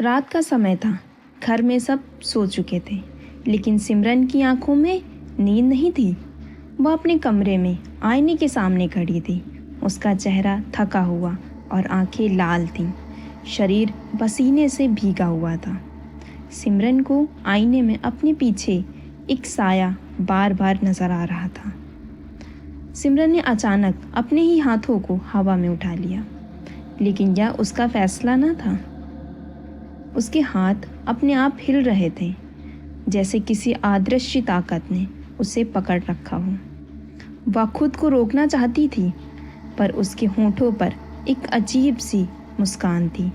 रात का समय था। घर में सब सो चुके थे, लेकिन सिमरन की आंखों में नींद नहीं थी। वह अपने कमरे में आईने के सामने खड़ी थी। उसका चेहरा थका हुआ और आंखें लाल थीं। शरीर पसीने से भीगा हुआ था। सिमरन को आईने में अपने पीछे एक साया बार बार नजर आ रहा था। सिमरन ने अचानक अपने ही हाथों को हवा में उठा लिया, लेकिन यह उसका फैसला न था। उसके हाथ अपने आप हिल रहे थे, जैसे किसी अदृश्य ताकत ने उसे पकड़ रखा हो। वह खुद को रोकना चाहती थी, पर उसके होंठों पर एक अजीब सी मुस्कान थी,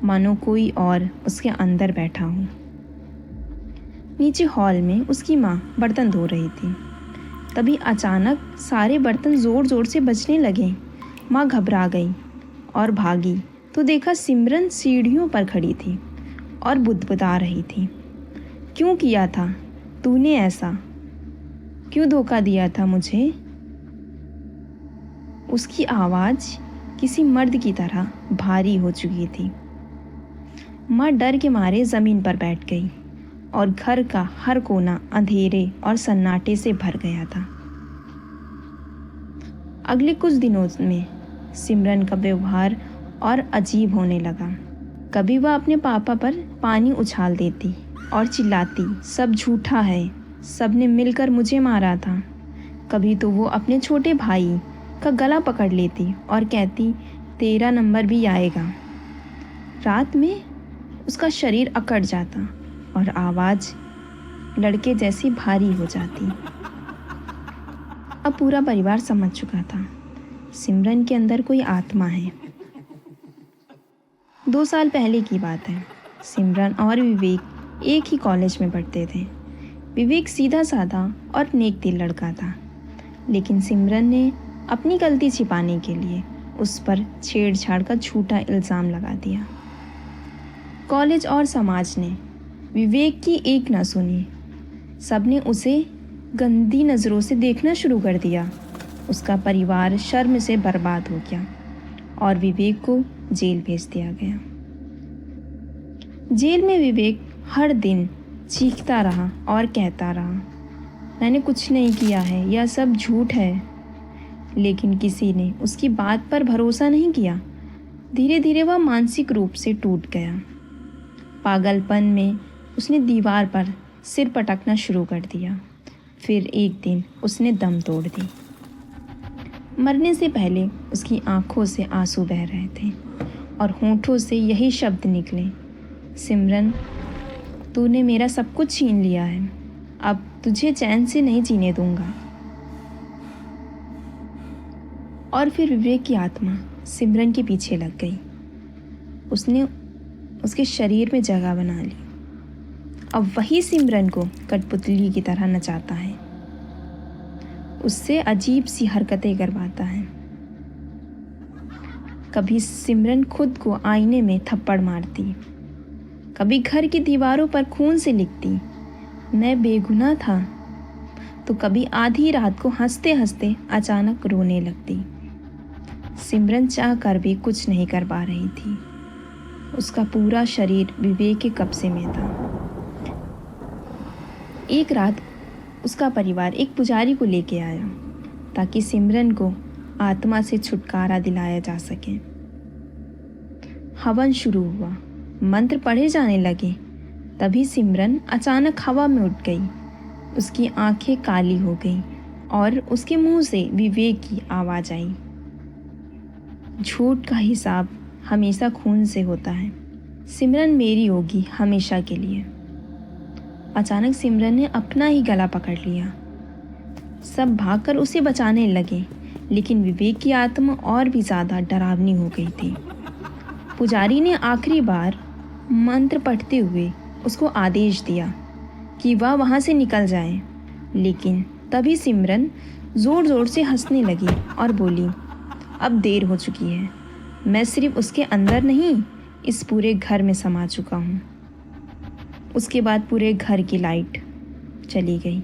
मानो कोई और उसके अंदर बैठा हो। नीचे हॉल में उसकी माँ बर्तन धो रही थी। तभी अचानक सारे बर्तन ज़ोर ज़ोर से बजने लगे। माँ घबरा गई और भागी तो देखा सिमरन सीढ़ियों पर खड़ी थी और बुदबुदा रही थी। क्यों किया था तूने ऐसा? क्यों धोखा दिया था मुझे? उसकी आवाज़ किसी मर्द की तरह भारी हो चुकी थी। माँ डर के मारे ज़मीन पर बैठ गई और घर का हर कोना अंधेरे और सन्नाटे से भर गया था। अगले कुछ दिनों में सिमरन का व्यवहार और अजीब होने लगा। कभी वह अपने पापा पर पानी उछाल देती और चिल्लाती, सब झूठा है, सबने मिलकर मुझे मारा था। कभी तो वो अपने छोटे भाई का गला पकड़ लेती और कहती, तेरा नंबर भी आएगा। रात में उसका शरीर अकड़ जाता और आवाज़ लड़के जैसी भारी हो जाती। अब पूरा परिवार समझ चुका था, सिमरन के अंदर कोई आत्मा है। 2 साल पहले की बात है। सिमरन और विवेक एक ही कॉलेज में पढ़ते थे। विवेक सीधा साधा और नेक दिल लड़का था, लेकिन सिमरन ने अपनी गलती छिपाने के लिए उस पर छेड़छाड़ का झूठा इल्ज़ाम लगा दिया। कॉलेज और समाज ने विवेक की एक न सुनी। सबने उसे गंदी नज़रों से देखना शुरू कर दिया। उसका परिवार शर्म से बर्बाद हो गया और विवेक को जेल भेज दिया गया। जेल में विवेक हर दिन चीखता रहा और कहता रहा, मैंने कुछ नहीं किया है, यह सब झूठ है। लेकिन किसी ने उसकी बात पर भरोसा नहीं किया। धीरे धीरे वह मानसिक रूप से टूट गया। पागलपन में उसने दीवार पर सिर पटकना शुरू कर दिया। फिर एक दिन उसने दम तोड़ दी। मरने से पहले उसकी आंखों से आंसू बह रहे थे और होंठों से यही शब्द निकले, सिमरन, तूने मेरा सब कुछ छीन लिया है, अब तुझे चैन से नहीं जीने दूंगा। और फिर विवेक की आत्मा सिमरन के पीछे लग गई। उसने उसके शरीर में जगह बना ली। अब वही सिमरन को कठपुतली की तरह नचाता है, उससे अजीब सी हरकतें करवाता है। कभी सिमरन खुद को आईने में थप्पड़ मारती, कभी घर की दीवारों पर खून से लिखती, मैं बेगुनाह था, तो कभी आधी रात को हंसते हंसते अचानक रोने लगती। सिमरन चाह कर भी कुछ नहीं कर पा रही थी। उसका पूरा शरीर विवेक के कब्जे में था। एक रात उसका परिवार एक पुजारी को लेके आया ताकि सिमरन को आत्मा से छुटकारा दिलाया जा सके। हवन शुरू हुआ, मंत्र पढ़े जाने लगे। तभी सिमरन अचानक हवा में उठ गई। उसकी आंखें काली हो गईं और उसके मुंह से विवेक की आवाज़ आई, झूठ का हिसाब हमेशा खून से होता है, सिमरन मेरी होगी हमेशा के लिए। अचानक सिमरन ने अपना ही गला पकड़ लिया। सब भागकर उसे बचाने लगे, लेकिन विवेक की आत्मा और भी ज़्यादा डरावनी हो गई थी। पुजारी ने आखिरी बार मंत्र पढ़ते हुए उसको आदेश दिया कि वह वहाँ से निकल जाए, लेकिन तभी सिमरन ज़ोर ज़ोर से हंसने लगी और बोली, अब देर हो चुकी है, मैं सिर्फ उसके अंदर नहीं, इस पूरे घर में समा चुका हूँ। उसके बाद पूरे घर की लाइट चली गई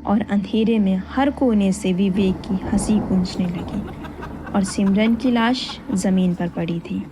और अंधेरे में हर कोने से विवेक की हंसी गूंजने लगी और सिमरन की लाश ज़मीन पर पड़ी थी।